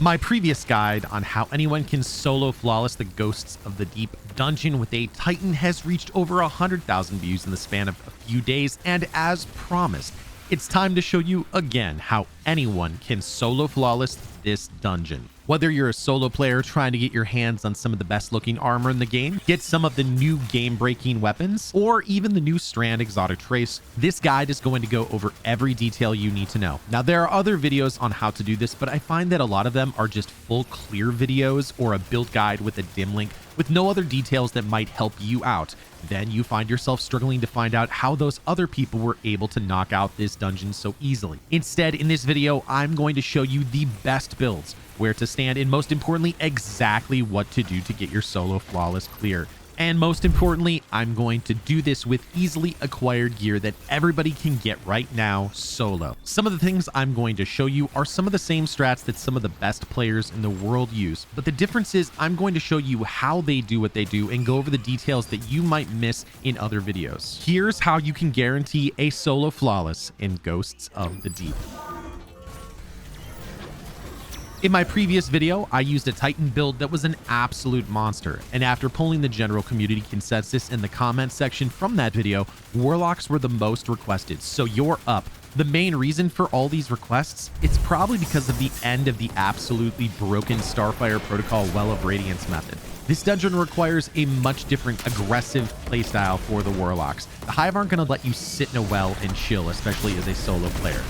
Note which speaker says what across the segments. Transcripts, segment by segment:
Speaker 1: My previous guide on how anyone can solo flawless the Ghosts of the Deep dungeon with a Titan has reached over 100,000 views in the span of a few days, and as promised, it's time to show you again how anyone can solo flawless this dungeon. Whether you're a solo player trying to get your hands on some of the best looking armor in the game, get some of the new game breaking weapons, or even the new Strand exotic trace, this guide is going to go over every detail you need to know. Now, there are other videos on how to do this, but I find that a lot of them are just full clear videos or a build guide with a dim link with no other details that might help you out. Then you find yourself struggling to find out how those other people were able to knock out this dungeon so easily. Instead, in this video, I'm going to show you the best builds, where to stand, and most importantly, exactly what to do to get your solo flawless clear. And most importantly, I'm going to do this with easily acquired gear that everybody can get right now solo. Some of the things I'm going to show you are some of the same strats that some of the best players in the world use, but the difference is I'm going to show you how they do what they do and go over the details that you might miss in other videos. Here's how you can guarantee a solo flawless in Ghosts of the Deep. In my previous video, I used a Titan build that was an absolute monster, and after polling the general community consensus in the comment section from that video, Warlocks were the most requested, so you're up. The main reason for all these requests, it's probably because of the end of the absolutely broken Starfire Protocol Well of Radiance method. This dungeon requires a much different aggressive playstyle for the Warlocks. The Hive aren't going to let you sit in a well and chill, especially as a solo player.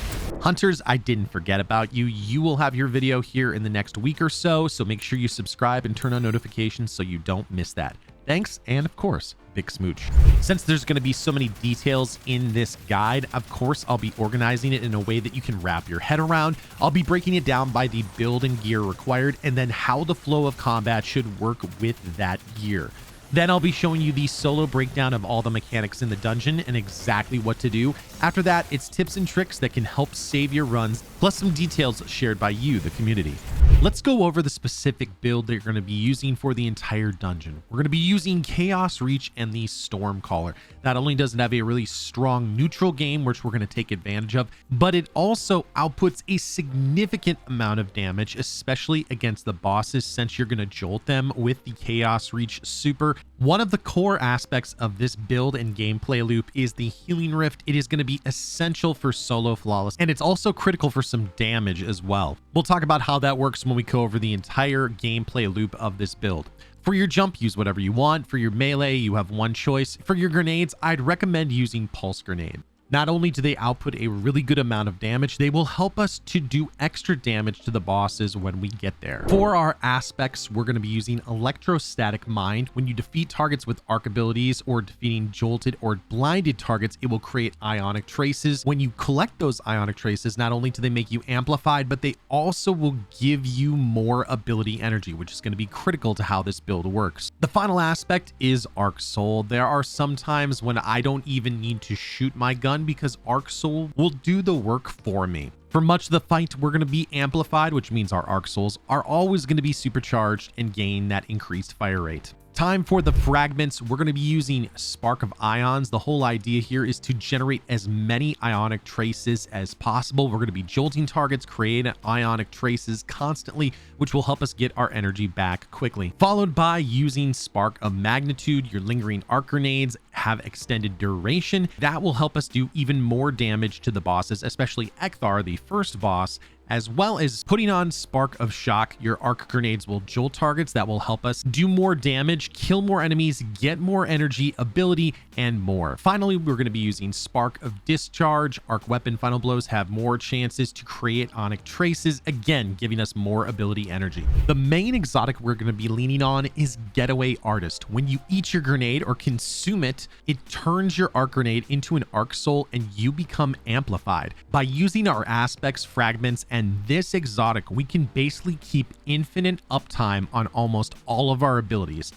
Speaker 1: Hunters, I didn't forget about you. You will have your video here in the next week or so make sure you subscribe and turn on notifications so you don't miss that. Thanks, and of course, big smooch. Since there's going to be so many details in this guide, of course, I'll be organizing it in a way that you can wrap your head around. I'll be breaking it down by the build and gear required, and then how the flow of combat should work with that gear. Then I'll be showing you the solo breakdown of all the mechanics in the dungeon and exactly what to do. After that, it's tips and tricks that can help save your runs, plus some details shared by you, the community. Let's go over the specific build that you're going to be using for the entire dungeon. We're going to be using Chaos Reach and the Stormcaller. Not only does it have a really strong neutral game, which we're going to take advantage of, but it also outputs a significant amount of damage, especially against the bosses, since you're going to jolt them with the Chaos Reach super. One of the core aspects of this build and gameplay loop is the Healing Rift. It is going to be essential for solo flawless, and it's also critical for some damage as well. We'll talk about how that works when we go over the entire gameplay loop of this build. For your jump, use whatever you want. For your melee, you have one choice. For your grenades, I'd recommend using Pulse Grenade. Not only do they output a really good amount of damage, they will help us to do extra damage to the bosses when we get there. For our aspects, we're going to be using Electrostatic Mind. When you defeat targets with arc abilities or defeating jolted or blinded targets, it will create ionic traces. When you collect those ionic traces, not only do they make you amplified, but they also will give you more ability energy, which is going to be critical to how this build works. The final aspect is Arc Soul. There are some times when I don't even need to shoot my gun because Arc Soul will do the work for me. For much of the fight, we're going to be amplified, which means our Arc Souls are always going to be supercharged and gain that increased fire rate. Time for the fragments. We're going to be using Spark of Ions. The whole idea here is to generate as many ionic traces as possible. We're going to be jolting targets, creating ionic traces constantly, which will help us get our energy back quickly. Followed by using Spark of Magnitude. Your lingering arc grenades have extended duration. That will help us do even more damage to the bosses, especially Ecthar, the first boss, as well as putting on Spark of Shock. Your arc grenades will jolt targets. That will help us do more damage, kill more enemies, get more energy, ability, and more. Finally, we're going to be using Spark of Discharge. Arc weapon final blows have more chances to create ionic traces, again giving us more ability energy. The main exotic we're going to be leaning on is Getaway Artist. When you eat your grenade or consume it, it turns your arc grenade into an arc soul and you become amplified. By using our aspects, fragments, and this exotic, we can basically keep infinite uptime on almost all of our abilities.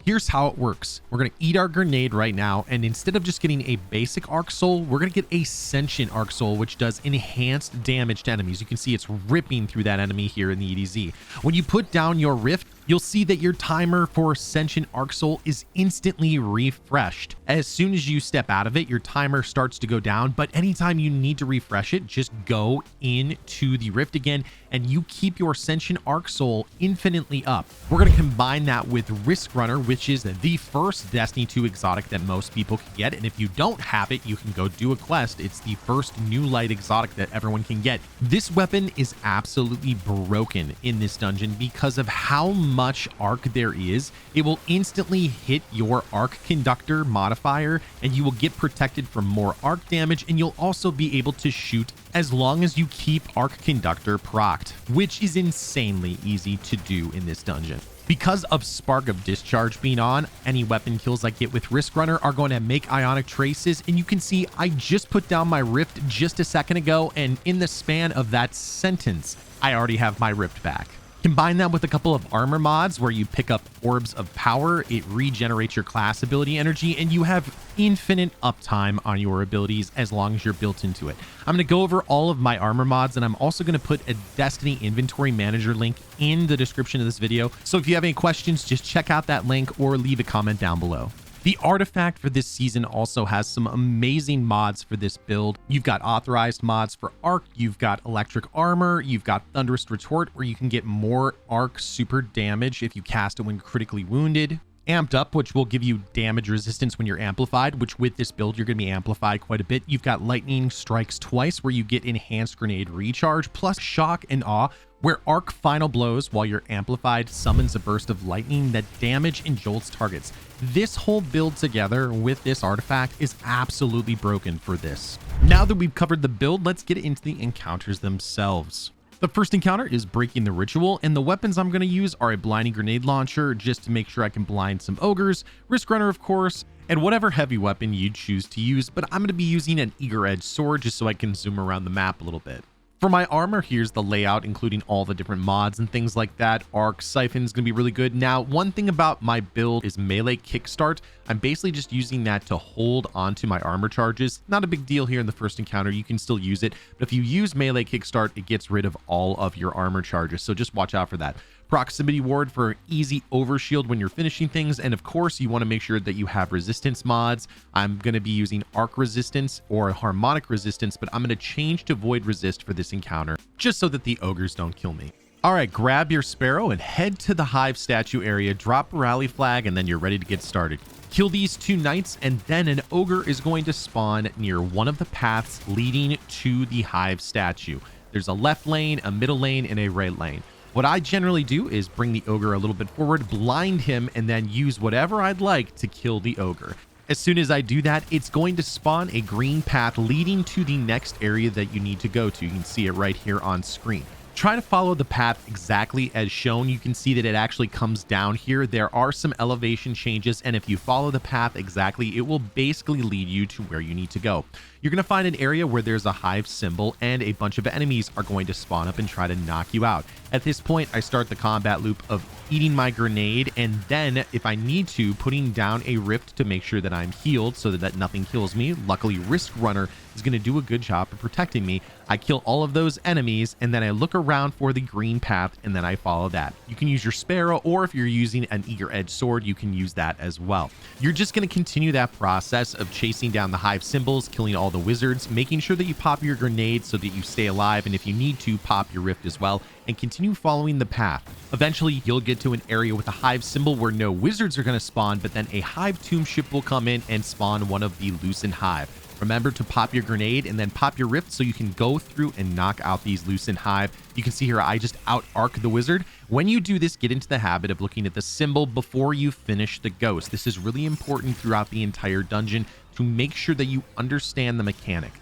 Speaker 1: Here's how it works. We're going to eat our grenade right now, and instead of just getting a basic Arc Soul, we're going to get a Sentient Arc Soul, which does enhanced damage to enemies. You can see it's ripping through that enemy here in the EDZ. When you put down your Rift, you'll see that your timer for Sentient Arc Soul is instantly refreshed. As soon as you step out of it, your timer starts to go down, but anytime you need to refresh it, just go into the Rift again and you keep your Sentient Arc Soul infinitely up. We're going to combine that with Risk Runner, which is the first Destiny 2 exotic that most people can get, and if you don't have it, you can go do a quest. It's the first new light exotic that everyone can get. This weapon is absolutely broken in this dungeon because of how much arc there is. It will instantly hit your arc conductor modifier and you will get protected from more arc damage, and you'll also be able to shoot as long as you keep arc conductor procced, which is insanely easy to do in this dungeon. Because of Spark of Discharge being on, any weapon kills I get with Risk Runner are going to make ionic traces, and you can see I just put down my Rift just a second ago, and in the span of that sentence, I already have my Rift back. Combine that with a couple of armor mods where you pick up Orbs of Power, it regenerates your class ability energy, and you have infinite uptime on your abilities as long as you're built into it. I'm going to go over all of my armor mods, and I'm also going to put a Destiny inventory manager link in the description of this video. So if you have any questions, just check out that link or leave a comment down below. The artifact for this season also has some amazing mods for this build. You've got authorized mods for arc, you've got electric armor, you've got thunderous retort where you can get more arc super damage if you cast it when critically wounded. Amped up, which will give you damage resistance when you're amplified, which with this build you're going to be amplified quite a bit. You've got lightning strikes twice where you get enhanced grenade recharge, plus shock and awe where arc final blows while you're amplified summons a burst of lightning that damage and jolts targets. This whole build together with this artifact is absolutely broken for this. Now that we've covered the build, let's get into the encounters themselves. The first encounter is breaking the ritual, and the weapons I'm going to use are a blinding grenade launcher just to make sure I can blind some ogres, Risk Runner of course, and whatever heavy weapon you choose to use, but I'm going to be using an eager edge sword just so I can zoom around the map a little bit. For my armor, here's the layout, including all the different mods and things like that. Arc Siphon is going to be really good. Now, one thing about my build is melee kickstart. I'm basically just using that to hold onto my armor charges. Not a big deal here in the first encounter. You can still use it, but if you use melee kickstart, it gets rid of all of your armor charges. So just watch out for that. Proximity ward for easy overshield when you're finishing things, and of course you want to make sure that you have resistance mods. I'm going to be using arc resistance or harmonic resistance, but I'm going to change to void resist for this encounter just so that the ogres don't kill me. All right, grab your sparrow and head to the hive statue area, drop a rally flag, and then you're ready to get started. Kill these two knights, and then an ogre is going to spawn near one of the paths leading to the hive statue. There's a left lane, a middle lane, and a right lane. What I generally do is bring the ogre a little bit forward, blind him, and then use whatever I'd like to kill the ogre. As soon as I do that, it's going to spawn a green path leading to the next area that you need to go to. You can see it right here on screen. Try to follow the path exactly as shown. You can see that it actually comes down here. There are some elevation changes, and if you follow the path exactly, it will basically lead you to where you need to go. You're going to find an area where there's a hive symbol, and a bunch of enemies are going to spawn up and try to knock you out. At this point, I start the combat loop of eating my grenade, and then if I need to, putting down a rift to make sure that I'm healed so that nothing kills me. Luckily, Risk Runner is going to do a good job of protecting me. I kill all of those enemies, and then I look around for the green path, and then I follow that. You can use your sparrow, or if you're using an eager edge sword, you can use that as well. You're just going to continue that process of chasing down the hive symbols, killing all the wizards, making sure that you pop your grenade so that you stay alive, and if you need to, pop your rift as well, and continue following the path. Eventually, you'll get to an area with a hive symbol where no wizards are going to spawn, but then a hive tomb ship will come in and spawn one of the loosened hive. Remember to pop your grenade and then pop your rift so you can go through and knock out these loosened hive. You can see here I just out arc the wizard. When you do this, get into the habit of looking at the symbol before you finish the ghost. This is really important throughout the entire dungeon to make sure that you understand the mechanic.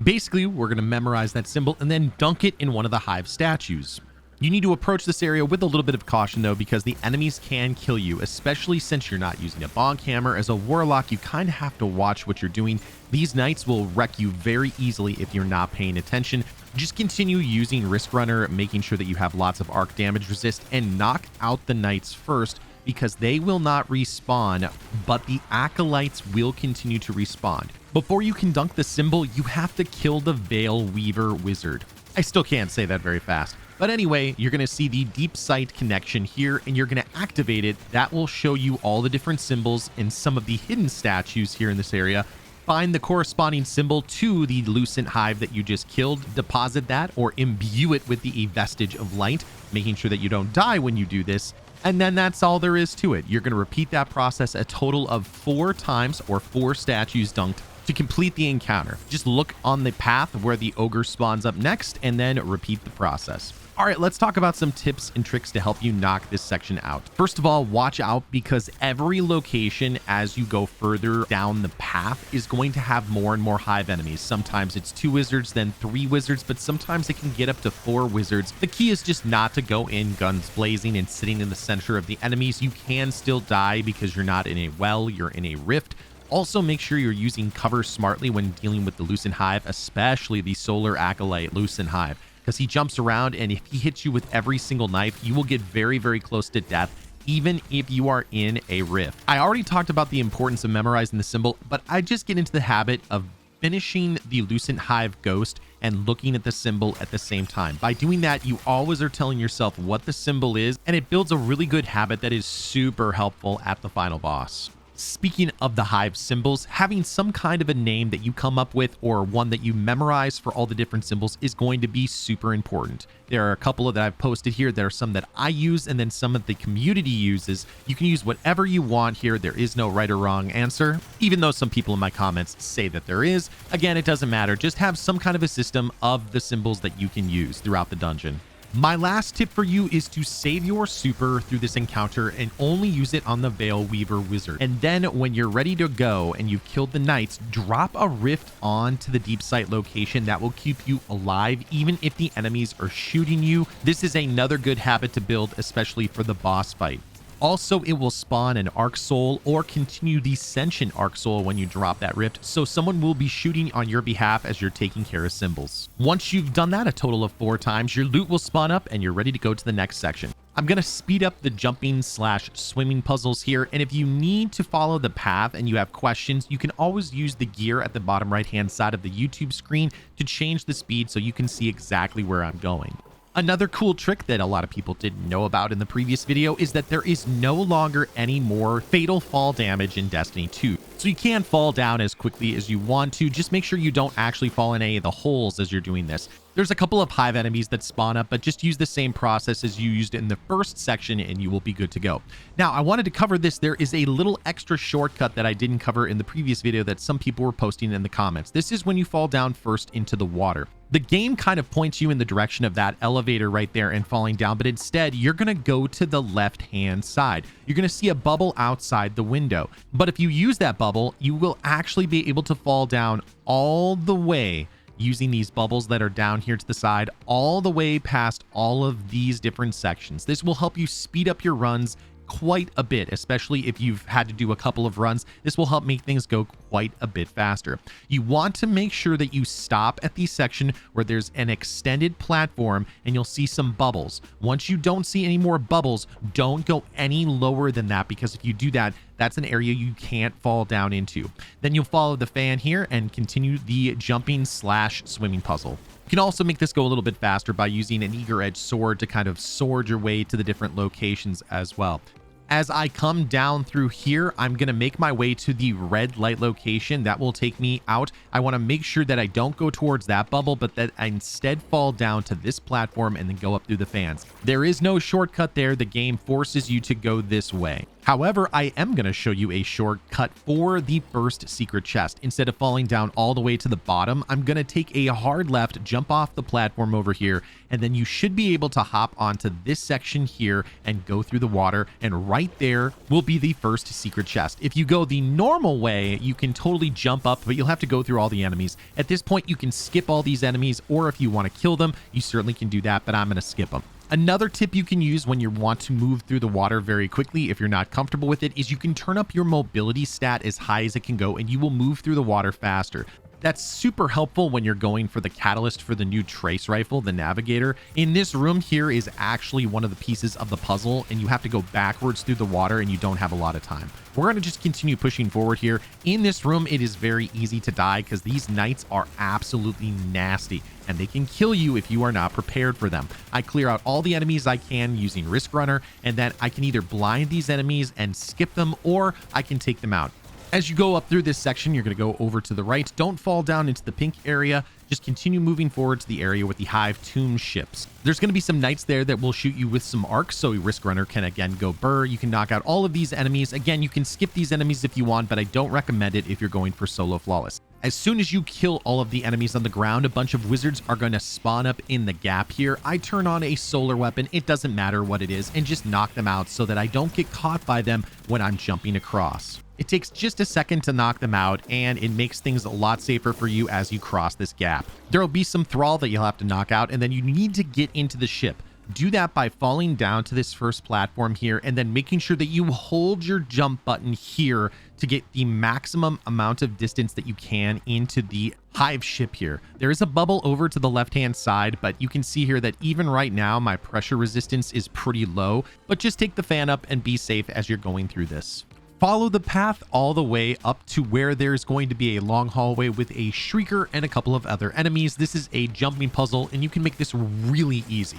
Speaker 1: Basically, we're going to memorize that symbol and then dunk it in one of the hive statues. You need to approach this area with a little bit of caution though, because the enemies can kill you, especially since you're not using a bonk hammer. As a warlock, you kind of have to watch what you're doing. These knights will wreck you very easily if you're not paying attention. Just continue using Risk Runner, making sure that you have lots of arc damage resist, and knock out the knights first, because they will not respawn, but the acolytes will continue to respawn. Before you can dunk the symbol, you have to kill the Veil Weaver wizard. I still can't say that very fast. But anyway, you're going to see the deep sight connection here, and you're going to activate it. That will show you all the different symbols and some of the hidden statues here in this area. Find the corresponding symbol to the Lucent Hive that you just killed, deposit that or imbue it with the vestige of light, making sure that you don't die when you do this. And then that's all there is to it. You're going to repeat that process a total of 4 times, or 4 statues dunked, to complete the encounter. Just look on the path where the ogre spawns up next and then repeat the process. All right, let's talk about some tips and tricks to help you knock this section out. First of all, watch out, because every location as you go further down the path is going to have more and more hive enemies. Sometimes it's 2 wizards, then 3 wizards, but sometimes it can get up to 4 wizards. The key is just not to go in guns blazing and sitting in the center of the enemies. You can still die because you're not in a well, you're in a rift. Also, make sure you're using cover smartly when dealing with the Lucent Hive, especially the Solar Acolyte Lucent Hive, because he jumps around, and if he hits you with every single knife, you will get very, very close to death, even if you are in a rift. I already talked about the importance of memorizing the symbol, but I just get into the habit of finishing the Lucent Hive Ghost and looking at the symbol at the same time. By doing that, you always are telling yourself what the symbol is, and it builds a really good habit that is super helpful at the final boss. Speaking of the hive symbols, having some kind of a name that you come up with, or one that you memorize for all the different symbols, is going to be super important. There are a couple of that I've posted here. There are some that I use, and then some that the community uses. You can use whatever you want here. There is no right or wrong answer, even though some people in my comments say that there is. Again, it doesn't matter. Just have some kind of a system of the symbols that you can use throughout the dungeon. My last tip for you is to save your super through this encounter and only use it on the Veil Weaver Wizard. And then when you're ready to go and you've killed the knights, drop a rift onto the deep sight location. That will keep you alive even if the enemies are shooting you. This is another good habit to build, especially for the boss fight. Also, it will spawn an Arc Soul or continue the Sentient Arc Soul when you drop that rift, so someone will be shooting on your behalf as you're taking care of symbols. Once you've done that a total of 4 times, your loot will spawn up and you're ready to go to the next section. I'm going to speed up the jumping/swimming puzzles here, and if you need to follow the path and you have questions, you can always use the gear at the bottom right hand side of the YouTube screen to change the speed so you can see exactly where I'm going. Another cool trick that a lot of people didn't know about in the previous video is that there is no longer any more fatal fall damage in Destiny 2. So you can fall down as quickly as you want to. Just make sure you don't actually fall in any of the holes as you're doing this. There's a couple of hive enemies that spawn up, but just use the same process as you used in the first section and you will be good to go. Now, I wanted to cover this. There is a little extra shortcut that I didn't cover in the previous video that some people were posting in the comments. This is when you fall down first into the water. The game kind of points you in the direction of that elevator right there and falling down, but instead you're going to go to the left-hand side. You're going to see a bubble outside the window. But if you use that bubble, you will actually be able to fall down all the way using these bubbles that are down here to the side, all the way past all of these different sections. This will help you speed up your runs quite a bit, especially if you've had to do a couple of runs. This will help make things go quite a bit faster. You want to make sure that you stop at the section where there's an extended platform and you'll see some bubbles. Once you don't see any more bubbles, don't go any lower than that, because if you do that, that's an area you can't fall down into. Then you'll follow the fan here and continue the jumping/swimming puzzle. You can also make this go a little bit faster by using an eager edge sword to kind of sword your way to the different locations as well. As I come down through here, I'm going to make my way to the red light location. That will take me out. I want to make sure that I don't go towards that bubble, but that I instead fall down to this platform and then go up through the fans. There is no shortcut there. The game forces you to go this way. However, I am going to show you a shortcut for the first secret chest. Instead of falling down all the way to the bottom, I'm going to take a hard left, jump off the platform over here, and then you should be able to hop onto this section here and go through the water, and right there will be the first secret chest. If you go the normal way, you can totally jump up, but you'll have to go through all the enemies. At this point, you can skip all these enemies, or if you want to kill them, you certainly can do that, but I'm going to skip them. Another tip you can use when you want to move through the water very quickly, if you're not comfortable with it, is you can turn up your mobility stat as high as it can go and you will move through the water faster. That's super helpful when you're going for the catalyst for the new trace rifle, the navigator. In this room here is actually one of the pieces of the puzzle, and you have to go backwards through the water and you don't have a lot of time. We're going to just continue pushing forward here. In this room, it is very easy to die because these knights are absolutely nasty and they can kill you if you are not prepared for them. I clear out all the enemies I can using Risk Runner, and then I can either blind these enemies and skip them, or I can take them out. As you go up through this section, you're going to go over to the right. Don't fall down into the pink area. Just continue moving forward to the area with the Hive Tomb ships. There's going to be some knights there that will shoot you with some arcs, so a Risk Runner can again go burr. You can knock out all of these enemies. Again, you can skip these enemies if you want, but I don't recommend it if you're going for solo flawless. As soon as you kill all of the enemies on the ground, a bunch of wizards are going to spawn up in the gap here. I turn on a solar weapon, it doesn't matter what it is, and just knock them out so that I don't get caught by them when I'm jumping across. It takes just a second to knock them out, and it makes things a lot safer for you as you cross this gap. There will be some thrall that you'll have to knock out, and then you need to get into the ship. Do that by falling down to this first platform here and then making sure that you hold your jump button here to get the maximum amount of distance that you can into the Hive ship here. There is a bubble over to the left-hand side, but you can see here that even right now, my pressure resistance is pretty low, but just take the fan up and be safe as you're going through this. Follow the path all the way up to where there's going to be a long hallway with a Shrieker and a couple of other enemies. This is a jumping puzzle, and you can make this really easy.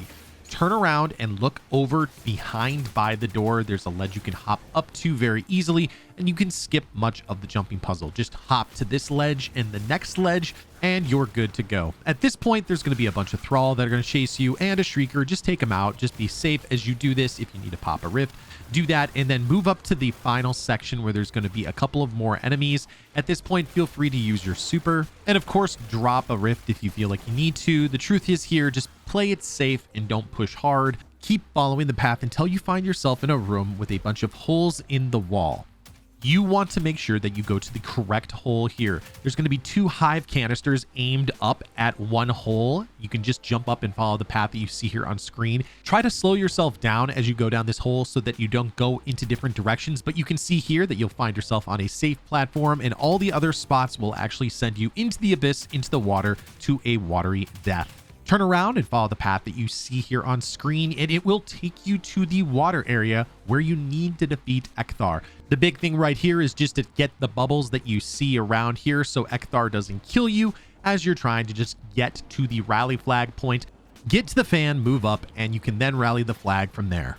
Speaker 1: Turn around and look over behind by the door. There's a ledge you can hop up to very easily, and you can skip much of the jumping puzzle. Just hop to this ledge and the next ledge, and you're good to go. At this point, there's going to be a bunch of thrall that are going to chase you and a Shrieker. Just take them out. Just be safe as you do this. If you need to pop a rift, do that, and then move up to the final section where there's going to be a couple of more enemies. At this point, feel free to use your super, and of course, drop a rift if you feel like you need to. The truth is here, just play it safe and don't push hard. Keep following the path until you find yourself in a room with a bunch of holes in the wall. You want to make sure that you go to the correct hole here. There's going to be 2 Hive canisters aimed up at one hole. You can just jump up and follow the path that you see here on screen. Try to slow yourself down as you go down this hole so that you don't go into different directions, but you can see here that you'll find yourself on a safe platform, and all the other spots will actually send you into the abyss, into the water, to a watery death. Turn around and follow the path that you see here on screen, and it will take you to the water area where you need to defeat Ecthar. The big thing right here is just to get the bubbles that you see around here so Ecthar doesn't kill you as you're trying to just get to the rally flag point. Get to the fan, move up, and you can then rally the flag from there.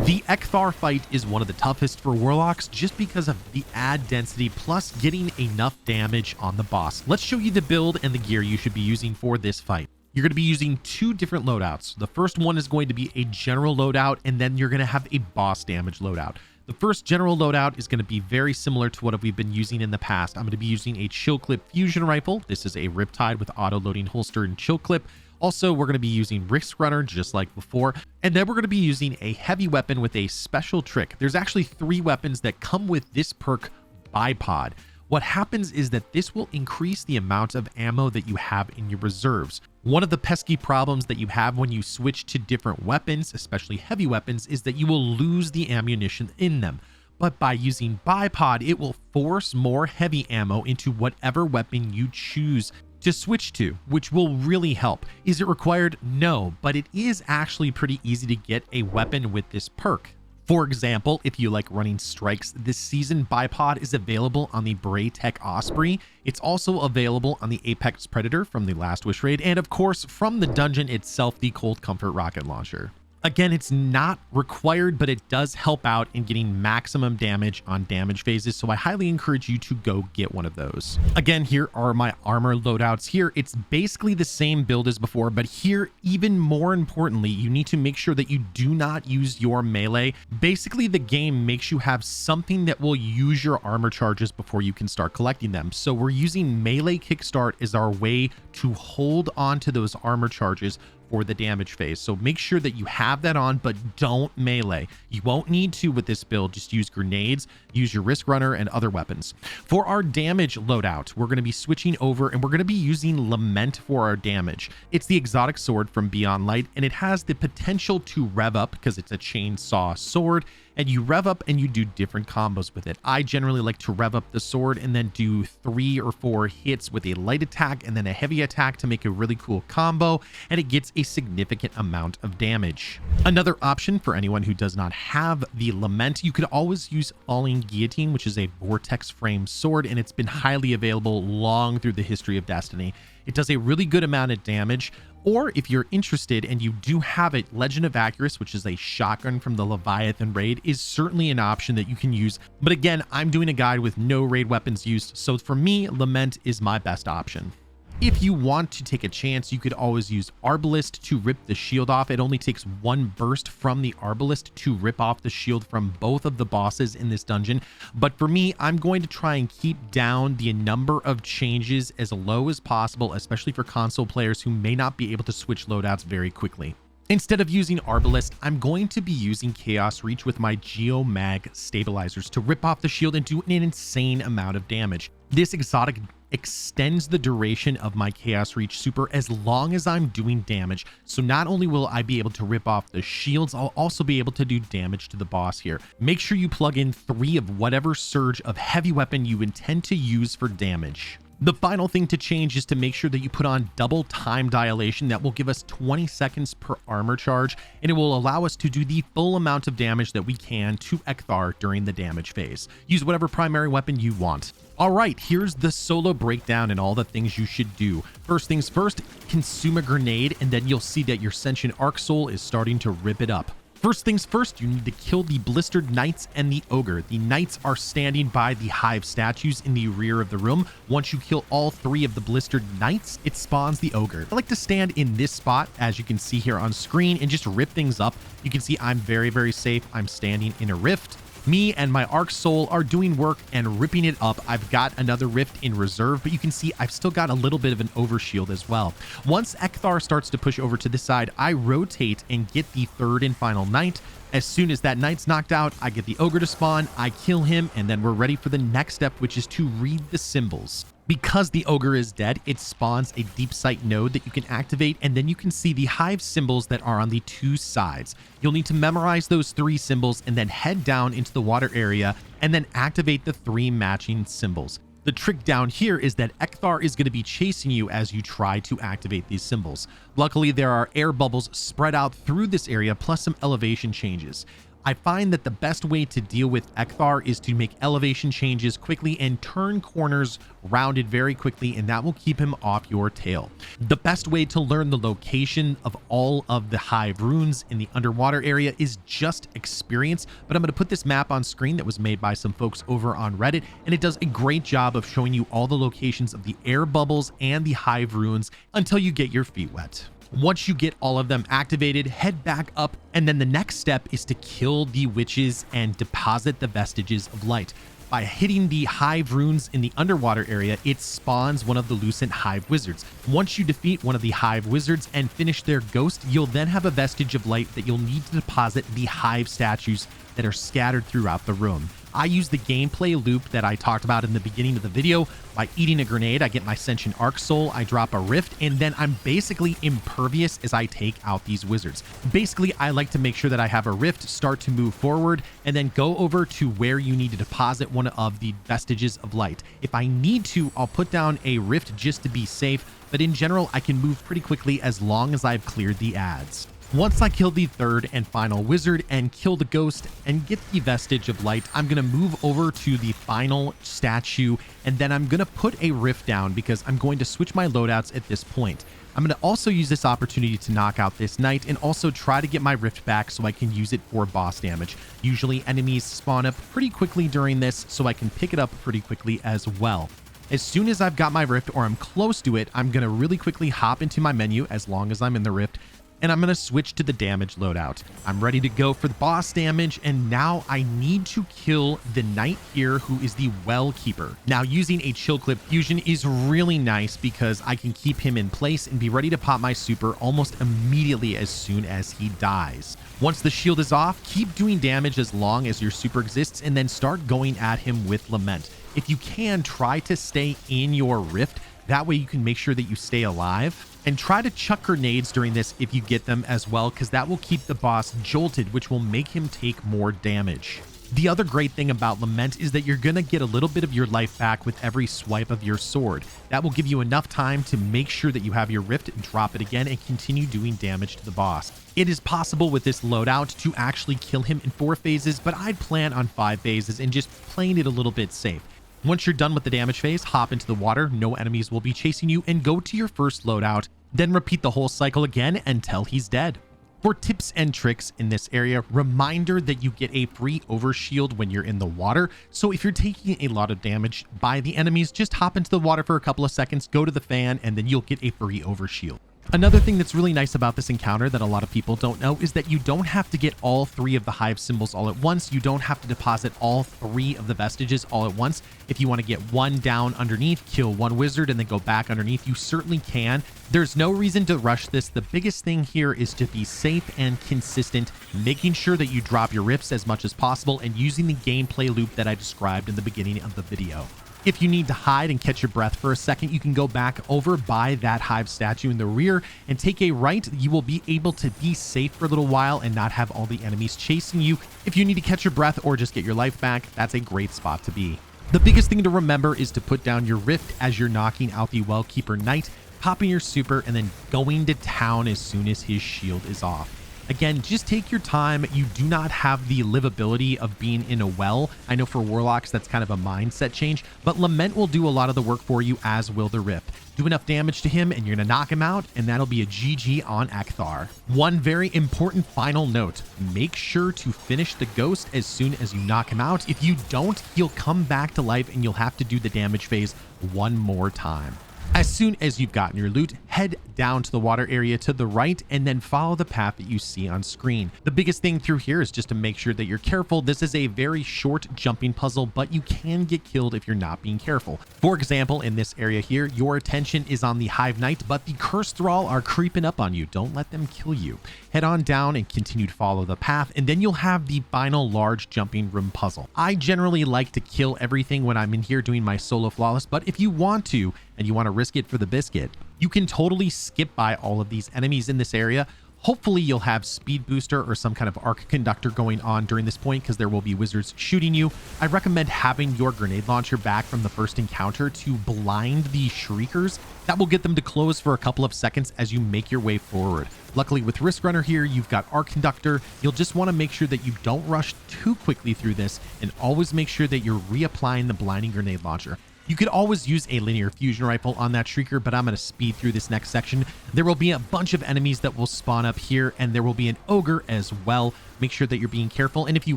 Speaker 1: The Ecthar fight is one of the toughest for Warlocks just because of the ad density plus getting enough damage on the boss. Let's show you the build and the gear you should be using for this fight. You're going to be using 2 different loadouts. The first one is going to be a general loadout, and then you're going to have a boss damage loadout. The first general loadout is going to be very similar to what we've been using in the past. I'm going to be using a chill clip fusion rifle. This is a Riptide with auto loading holster and chill clip. Also, we're going to be using Risk Runner just like before. And then we're going to be using a heavy weapon with a special trick. There's actually 3 weapons that come with this perk, Bipod. What happens is that this will increase the amount of ammo that you have in your reserves. One of the pesky problems that you have when you switch to different weapons, especially heavy weapons, is that you will lose the ammunition in them. But by using Bipod, it will force more heavy ammo into whatever weapon you choose to switch to, which will really help. Is it required? No, but it is actually pretty easy to get a weapon with this perk. For example, if you like running strikes this season, Bipod is available on the Braytech Osprey. It's also available on the Apex Predator from the Last Wish raid, and of course from the dungeon itself, the Cold Comfort rocket launcher. Again, it's not required, but it does help out in getting maximum damage on damage phases, so I highly encourage you to go get one of those. Again, here are my armor loadouts. Here, it's basically the same build as before, but here, even more importantly, you need to make sure that you do not use your melee. Basically, the game makes you have something that will use your armor charges before you can start collecting them. So we're using melee kickstart as our way to hold on to those armor charges for the damage phase. So make sure that you have that on, but don't melee. You won't need to with this build. Just use grenades, use your Risk Runner and other weapons. For our damage loadout, we're going to be switching over and we're going to be using Lament for our damage. It's the exotic sword from Beyond Light, and it has the potential to rev up because it's a chainsaw sword, and you rev up and you do different combos with it. I generally like to rev up the sword and then do 3 or 4 hits with a light attack and then a heavy attack to make a really cool combo, and it gets a significant amount of damage. Another option for anyone who does not have the Lament, you could always use Falling Guillotine, which is a vortex frame sword, and it's been highly available long through the history of Destiny. It does a really good amount of damage. Or if you're interested and you do have it, Legend of Acurus, which is a shotgun from the Leviathan raid, is certainly an option that you can use. But again, I'm doing a guide with no raid weapons used, so for me, Lament is my best option. If you want to take a chance, you could always use Arbalist to rip the shield off. It only takes 1 burst from the Arbalist to rip off the shield from both of the bosses in this dungeon. But for me, I'm going to try and keep down the number of changes as low as possible, especially for console players who may not be able to switch loadouts very quickly. Instead of using Arbalist, I'm going to be using Chaos Reach with my Geomag stabilizers to rip off the shield and do an insane amount of damage. This exotic extends the duration of my Chaos Reach super as long as I'm doing damage. So not only will I be able to rip off the shields, I'll also be able to do damage to the boss here. Make sure you plug in 3 of whatever surge of heavy weapon you intend to use for damage. The final thing to change is to make sure that you put on double time dilation. That will give us 20 seconds per armor charge, and it will allow us to do the full amount of damage that we can to Ecthar during the damage phase. Use whatever primary weapon you want. All right, here's the solo breakdown and all the things you should do. First things first, consume a grenade, and then you'll see that your Sentient Arc Soul is starting to rip it up. First things first, you need to kill the Blistered Knights and the Ogre. The Knights are standing by the Hive statues in the rear of the room. Once you kill all 3 of the Blistered Knights, it spawns the Ogre. I like to stand in this spot, as you can see here on screen, and just rip things up. You can see I'm very, very safe. I'm standing in a rift. Me and my Arc Soul are doing work and ripping it up. I've got another rift in reserve, but you can see I've still got a little bit of an overshield as well. Once Ecthar starts to push over to this side, I rotate and get the 3rd and final Knight. As soon as that Knight's knocked out, I get the Ogre to spawn, I kill him, and then we're ready for the next step, which is to read the symbols. Because the Ogre is dead, it spawns a deep sight node that you can activate, and then you can see the Hive symbols that are on the 2 sides. You'll need to memorize those 3 symbols and then head down into the water area and then activate the 3 matching symbols. The trick down here is that Ecthar is going to be chasing you as you try to activate these symbols. Luckily, there are air bubbles spread out through this area, plus some elevation changes. I find that the best way to deal with Ecthar is to make elevation changes quickly and turn corners rounded very quickly, and that will keep him off your tail. The best way to learn the location of all of the Hive runes in the underwater area is just experience, but I'm going to put this map on screen that was made by some folks over on Reddit, and it does a great job of showing you all the locations of the air bubbles and the Hive runes until you get your feet wet. Once you get all of them activated, head back up, and then the next step is to kill the witches and deposit the vestiges of light. By hitting the Hive runes in the underwater area, it spawns one of the Lucent Hive wizards. Once you defeat one of the Hive wizards and finish their ghost, you'll then have a vestige of light that you'll need to deposit the Hive statues that are scattered throughout the room. I use the gameplay loop that I talked about in the beginning of the video. By eating a grenade, I get my Sentient Arc Soul, I drop a rift, and then I'm basically impervious as I take out these wizards. Basically, I like to make sure that I have a rift start to move forward and then go over to where you need to deposit one of the vestiges of light. If I need to, I'll put down a rift just to be safe, but in general, I can move pretty quickly as long as I've cleared the ads. Once I kill the 3rd and final wizard and kill the ghost and get the vestige of light, I'm going to move over to the final statue, and then I'm going to put a rift down because I'm going to switch my loadouts at this point. I'm going to also use this opportunity to knock out this knight and also try to get my rift back so I can use it for boss damage. Usually enemies spawn up pretty quickly during this, so I can pick it up pretty quickly as well. As soon as I've got my rift or I'm close to it, I'm going to really quickly hop into my menu as long as I'm in the rift, and I'm going to switch to the damage loadout. I'm ready to go for the boss damage, and now I need to kill the knight here, who is the Well Keeper. Now, using a chill clip fusion is really nice because I can keep him in place and be ready to pop my super almost immediately as soon as he dies. Once the shield is off, keep doing damage as long as your super exists, and then start going at him with Lament. If you can, try to stay in your rift. That way you can make sure that you stay alive, and try to chuck grenades during this if you get them as well, because that will keep the boss jolted, which will make him take more damage. The other great thing about Lament is that you're going to get a little bit of your life back with every swipe of your sword. That will give you enough time to make sure that you have your rift and drop it again and continue doing damage to the boss. It is possible with this loadout to actually kill him in 4 phases, but I'd plan on 5 phases and just playing it a little bit safe. Once you're done with the damage phase, hop into the water, no enemies will be chasing you, and go to your first loadout, then repeat the whole cycle again until he's dead. For tips and tricks in this area, reminder that you get a free overshield when you're in the water. So if you're taking a lot of damage by the enemies, just hop into the water for a couple of seconds, go to the fan, and then you'll get a free overshield. Another thing that's really nice about this encounter that a lot of people don't know is that you don't have to get all 3 of the hive symbols all at once. You don't have to deposit all 3 of the vestiges all at once. If you want to get 1 down underneath, kill 1 wizard, and then go back underneath, you certainly can. There's no reason to rush this. The biggest thing here is to be safe and consistent, making sure that you drop your rifts as much as possible and using the gameplay loop that I described in the beginning of the video. If you need to hide and catch your breath for a second, you can go back over by that hive statue in the rear and take a right. You will be able to be safe for a little while and not have all the enemies chasing you. If you need to catch your breath or just get your life back, that's a great spot to be. The biggest thing to remember is to put down your rift as you're knocking out the Well Keeper Knight, popping your super, and then going to town as soon as his shield is off. Again, just take your time. You do not have the livability of being in a well. I know for Warlocks, that's kind of a mindset change, but Lament will do a lot of the work for you, as will the Rift. Do enough damage to him and you're going to knock him out, and that'll be a GG on Ecthar. One very important final note, make sure to finish the ghost as soon as you knock him out. If you don't, he'll come back to life and you'll have to do the damage phase one more time. As soon as you've gotten your loot, head down to the water area to the right and then follow the path that you see on screen. The biggest thing through here is just to make sure that you're careful. This is a very short jumping puzzle, but you can get killed if you're not being careful. For example, in this area here, your attention is on the Hive Knight, but the Cursed Thrall are creeping up on you. Don't let them kill you. Head on down and continue to follow the path, and then you'll have the final large jumping room puzzle. I generally like to kill everything when I'm in here doing my solo flawless, but if you want to, and you want to risk it for the biscuit, you can totally skip by all of these enemies in this area. Hopefully you'll have speed booster or some kind of arc conductor going on during this point, because there will be wizards shooting you. I recommend having your grenade launcher back from the first encounter to blind the shriekers. That will get them to close for a couple of seconds as you make your way forward. Luckily with Risk Runner here, you've got arc conductor. You'll just want to make sure that you don't rush too quickly through this, and always make sure that you're reapplying the blinding grenade launcher. You could always use a linear fusion rifle on that shrieker, but I'm going to speed through this next section. There will be a bunch of enemies that will spawn up here, and there will be an ogre as well. Make sure that you're being careful, and if you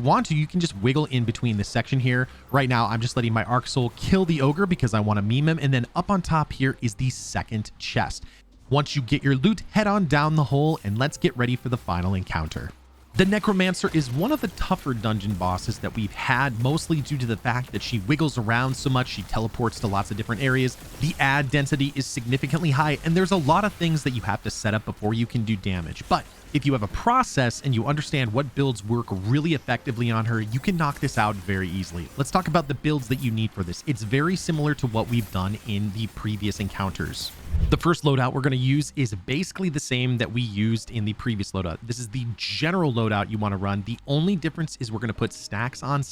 Speaker 1: want to, you can just wiggle in between this section here. Right now, I'm just letting my Arc Soul kill the ogre because I want to meme him, and then up on top here is the second chest. Once you get your loot, head on down the hole, and let's get ready for the final encounter. The Necromancer is one of the tougher dungeon bosses that we've had, mostly due to the fact that she wiggles around so much. She teleports to lots of different areas. The ad density is significantly high, and there's a lot of things that you have to set up before you can do damage. But if you have a process and you understand what builds work really effectively on her, you can knock this out very easily. Let's talk about the builds that you need for this. It's very similar to what we've done in the previous encounters. The first loadout we're going to use is basically the same that we used in the previous loadout. This is the general loadout you want to run. The only difference is we're going to put stacks on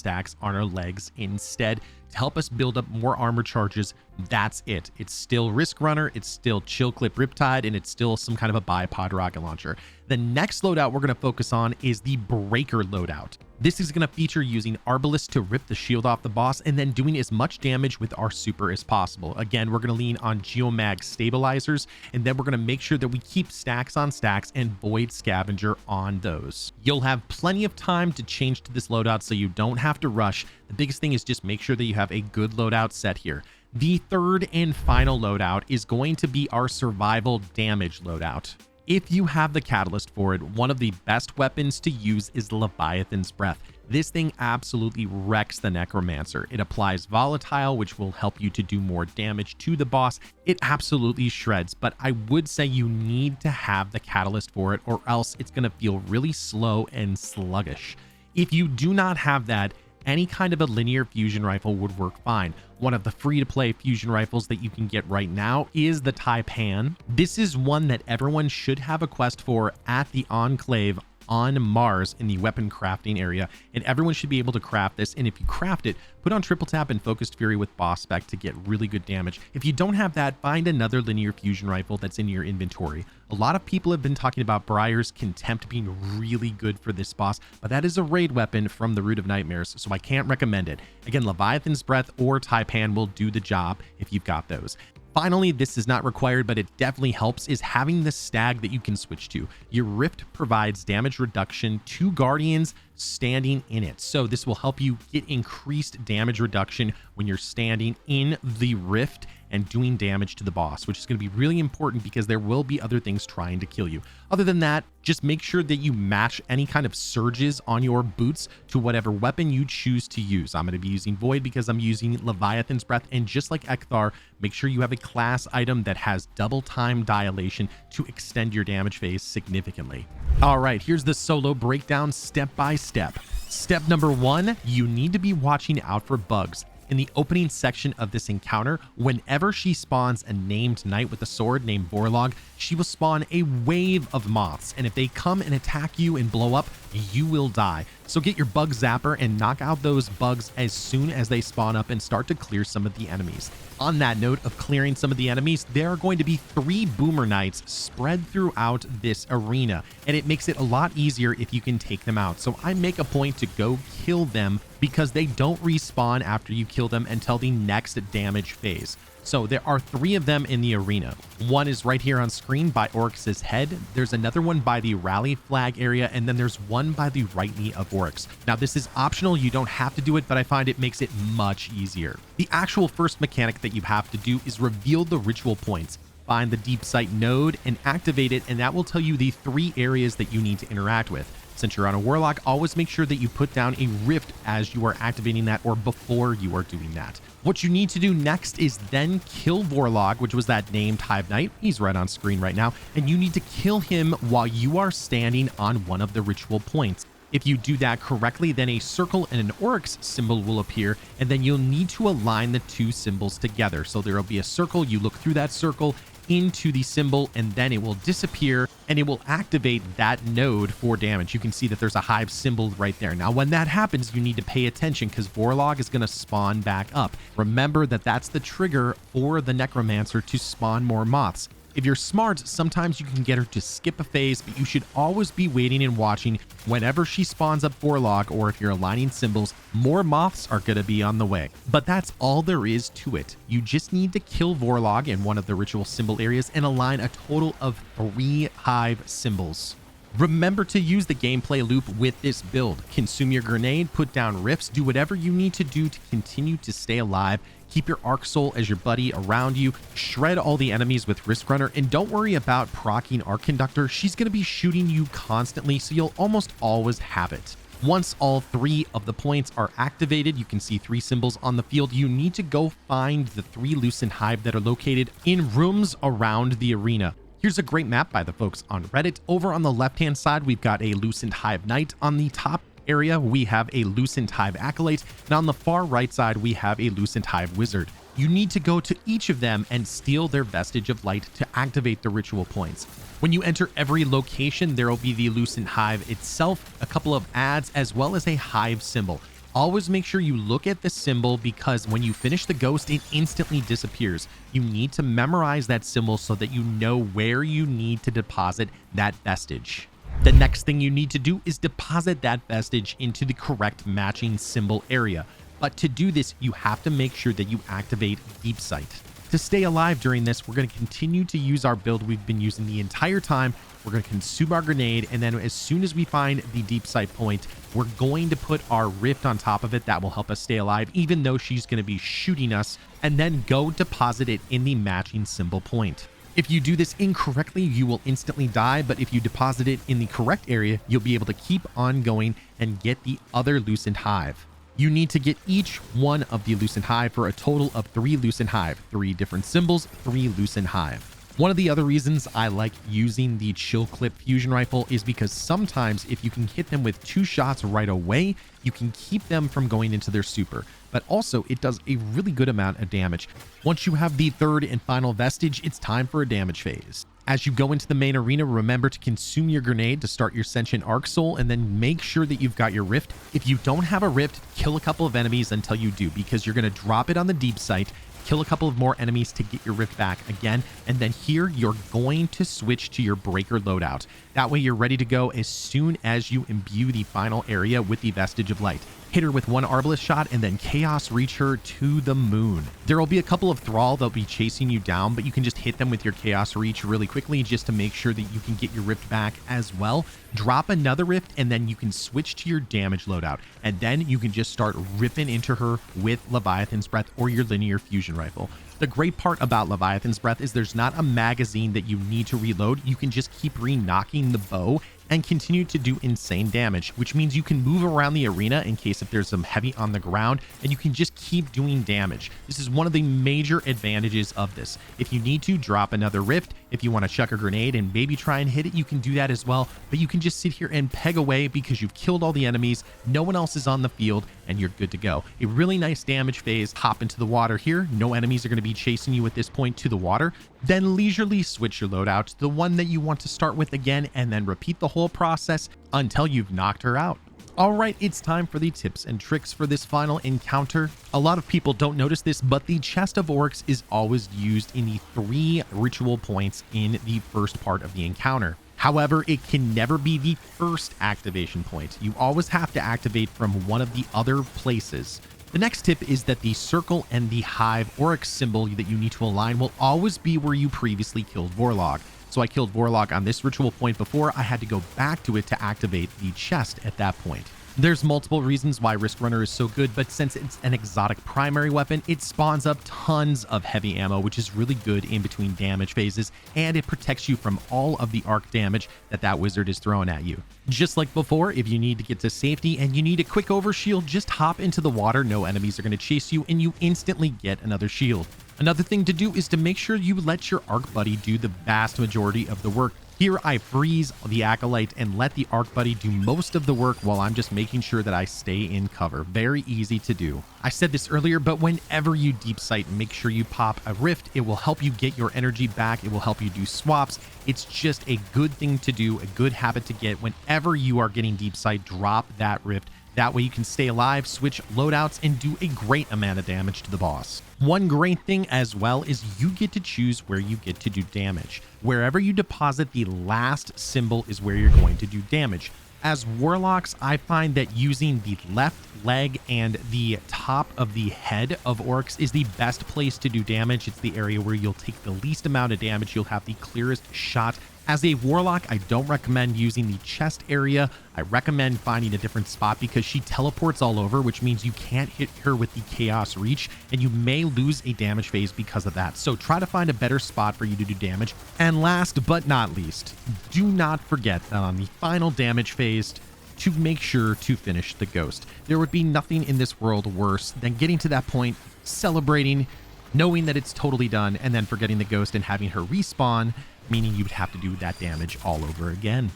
Speaker 1: our legs instead to help us build up more armor charges. That's it. It's still Risk Runner, it's still Chill Clip Riptide, and it's still some kind of a bipod rocket launcher. The next loadout we're going to focus on is the Breaker loadout. This is going to feature using Arbalest to rip the shield off the boss and then doing as much damage with our super as possible. Again, we're going to lean on Geomag stabilizers, and then we're going to make sure that we keep stacks on stacks and Void Scavenger on those. You'll have plenty of time to change to this loadout, so you don't have to rush. The biggest thing is just make sure that you have a good loadout set here. The third and final loadout is going to be our survival damage loadout. If you have the catalyst for it, one of the best weapons to use is Leviathan's Breath. This thing absolutely wrecks the Necromancer. It applies volatile, which will help you to do more damage to the boss. It absolutely shreds, but I would say you need to have the catalyst for it, or else it's going to feel really slow and sluggish. If you do not have that, any kind of a linear fusion rifle would work fine. One of the free-to-play fusion rifles that you can get right now is the Taipan. This is one that everyone should have a quest for at the Enclave on Mars in the weapon crafting area, and everyone should be able to craft this. And if you craft it, put on triple tap and focused fury with boss spec to get really good damage. If you don't have that, find another linear fusion rifle that's in your inventory. A lot of people have been talking about Briar's Contempt being really good for this boss, but that is a raid weapon from the Root of Nightmares, so I can't recommend it. Again, Leviathan's Breath or Taipan will do the job if you've got those. Finally, this is not required, but it definitely helps, is having the stag that you can switch to. Your Rift provides damage reduction to Guardians standing in it. So this will help you get increased damage reduction when you're standing in the Rift and doing damage to the boss, which is going to be really important because there will be other things trying to kill you. Other than that, just make sure that you match any kind of surges on your boots to whatever weapon you choose to use. I'm going to be using Void because I'm using Leviathan's Breath, and just like Ecthar, make sure you have a class item that has double time dilation to extend your damage phase significantly. All right, here's the solo breakdown step by step. Step number 1, you need to be watching out for bugs. In the opening section of this encounter, whenever she spawns a named knight with a sword named WARLOCK, she will spawn a wave of moths, and if they come and attack you and blow up, you will die. So get your bug zapper and knock out those bugs as soon as they spawn up and start to clear some of the enemies. On that note of clearing some of the enemies, there are going to be 3 boomer knights spread throughout this arena, and it makes it a lot easier if you can take them out. So I make a point to go kill them because they don't respawn after you kill them until the next damage phase. So there are 3 of them in the arena. One is right here on screen by Oryx's head. There's another one by the rally flag area, and then there's one by the right knee of Oryx. Now this is optional, you don't have to do it, but I find it makes it much easier. The actual first mechanic that you have to do is reveal the ritual points. Find the deep sight node and activate it, and that will tell you the 3 areas that you need to interact with. Since you're on a Warlock, always make sure that you put down a rift as you are activating that or before you are doing that. What you need to do next is then kill WARLOCK, which was that named Hive Knight. He's right on screen right now, and you need to kill him while you are standing on one of the ritual points. If you do that correctly, then a circle and an Oryx symbol will appear, and then you'll need to align the 2 symbols together. So there will be a circle, you look through that circle into the symbol, and then it will disappear and it will activate that node for damage. You can see that there's a hive symbol right there. Now when that happens, you need to pay attention because WARLOCK is going to spawn back up. Remember that that's the trigger for the Necromancer to spawn more moths. If you're smart, sometimes you can get her to skip a phase, but you should always be waiting and watching. Whenever she spawns up WARLOCK, or if you're aligning symbols, more moths are going to be on the way. But that's all there is to it. You just need to kill WARLOCK in one of the ritual symbol areas and align a total of 3 hive symbols. Remember to use the gameplay loop with this build. Consume your grenade, put down rifts, do whatever you need to do to continue to stay alive. Keep your Arc Soul as your buddy around you, shred all the enemies with Risk Runner, and don't worry about proccing Arc Conductor. She's going to be shooting you constantly, so you'll almost always have it. Once all 3 of the points are activated, you can see 3 symbols on the field. You need to go find the 3 Lucent Hive that are located in rooms around the arena. Here's a great map by the folks on Reddit. Over on the left-hand side, we've got a Lucent Hive Knight. On the top area, we have a Lucent Hive Acolyte, and on the far right side, we have a Lucent Hive Wizard. You need to go to each of them and steal their Vestige of Light to activate the ritual points. When you enter every location, there will be the Lucent Hive itself, a couple of ads, as well as a hive symbol. Always make sure you look at the symbol because when you finish the ghost, it instantly disappears. You need to memorize that symbol so that you know where you need to deposit that vestige. The next thing you need to do is deposit that vestige into the correct matching symbol area. But to do this, you have to make sure that you activate Deep Sight. To stay alive during this, we're going to continue to use our build we've been using the entire time. We're going to consume our grenade, and then as soon as we find the Deep Sight point, we're going to put our rift on top of it. That will help us stay alive, even though she's going to be shooting us, and then go deposit it in the matching symbol point. If you do this incorrectly, you will instantly die, but if you deposit it in the correct area, you'll be able to keep on going and get the other Lucent Hive. You need to get each one of the Lucent Hive for a total of 3 Lucent Hive, 3 different symbols, 3 Lucent Hive. One of the other reasons I like using the Chill Clip fusion rifle is because sometimes if you can hit them with 2 shots right away, you can keep them from going into their super, but also it does a really good amount of damage. Once you have the 3rd and final vestige, it's time for a damage phase. As you go into the main arena, remember to consume your grenade to start your Sentient Arc Soul, and then make sure that you've got your Rift. If you don't have a Rift, kill a couple of enemies until you do, because you're going to drop it on the deep site, kill a couple of more enemies to get your Rift back again, and then here you're going to switch to your Breaker loadout. That way you're ready to go as soon as you imbue the final area with the Vestige of Light. Hit her with 1 Arbalest shot and then Chaos Reach her to the moon. There will be a couple of Thrall that'll be chasing you down, but you can just hit them with your Chaos Reach really quickly just to make sure that you can get your Rift back as well. Drop another Rift and then you can switch to your damage loadout, and then you can just start ripping into her with Leviathan's Breath or your linear fusion rifle. The great part about Leviathan's Breath is there's not a magazine that you need to reload. You can just keep re-knocking the bow and continue to do insane damage, which means you can move around the arena in case if there's some heavy on the ground, and you can just keep doing damage. This is one of the major advantages of this. If you need to, drop another Rift. If you want to chuck a grenade and maybe try and hit it, you can do that as well, but you can just sit here and peg away because you've killed all the enemies, no one else is on the field, and you're good to go. A really nice damage phase. Hop into the water here. No enemies are going to be chasing you at this point to the water. Then leisurely switch your loadout to the one that you want to start with again, and then repeat the whole process until you've knocked her out. All right, it's time for the tips and tricks for this final encounter. A lot of people don't notice this, but the Chest of Oryx is always used in the 3 ritual points in the first part of the encounter. However, it can never be the first activation point. You always have to activate from one of the other places. The next tip is that the circle and the hive Oryx symbol that you need to align will always be where you previously killed Warlock. So I killed Warlock on this ritual point before. I had to go back to it to activate the chest at that point. There's multiple reasons why Risk Runner is so good, but since it's an exotic primary weapon, it spawns up tons of heavy ammo, which is really good in between damage phases, and it protects you from all of the arc damage that wizard is throwing at you. Just like before, if you need to get to safety and you need a quick overshield, just hop into the water. No enemies are going to chase you, and you instantly get another shield. Another thing to do is to make sure you let your arc buddy do the vast majority of the work. Here I freeze the Acolyte and let the Arc Buddy do most of the work while I'm just making sure that I stay in cover. Very easy to do. I said this earlier, but whenever you deep sight, make sure you pop a Rift. It will help you get your energy back. It will help you do swaps. It's just a good thing to do, a good habit to get. Whenever you are getting deep sight, drop that Rift. That way you can stay alive, switch loadouts, and do a great amount of damage to the boss. One great thing as well is you get to choose where you get to do damage. Wherever you deposit the last symbol is where you're going to do damage. As Warlocks, I find that using the left leg and the top of the head of Oryx is the best place to do damage. It's the area where you'll take the least amount of damage. You'll have the clearest shot. As a Warlock, I don't recommend using the chest area. I recommend finding a different spot because she teleports all over, which means you can't hit her with the Chaos Reach, and you may lose a damage phase because of that. So try to find a better spot for you to do damage. And last but not least, do not forget that on the final damage phase, to make sure to finish the ghost. There would be nothing in this world worse than getting to that point, celebrating, knowing that it's totally done, and then forgetting the ghost and having her respawn, meaning you would have to do that damage all over again.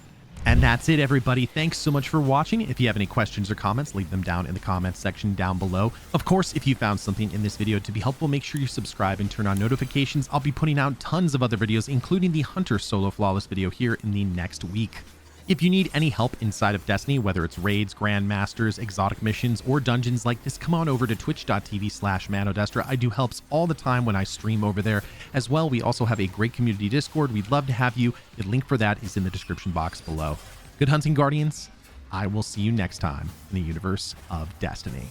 Speaker 1: And that's it, everybody. Thanks so much for watching. If you have any questions or comments, leave them down in the comments section down below. Of course, if you found something in this video to be helpful, make sure you subscribe and turn on notifications. I'll be putting out tons of other videos, including the Hunter Solo Flawless video here in the next week. If you need any help inside of Destiny, whether it's raids, grandmasters, exotic missions, or dungeons like this, come on over to twitch.tv/ManoDestra. I do helps all the time when I stream over there. As well, we also have a great community Discord. We'd love to have you. The link for that is in the description box below. Good hunting, Guardians. I will see you next time in the universe of Destiny.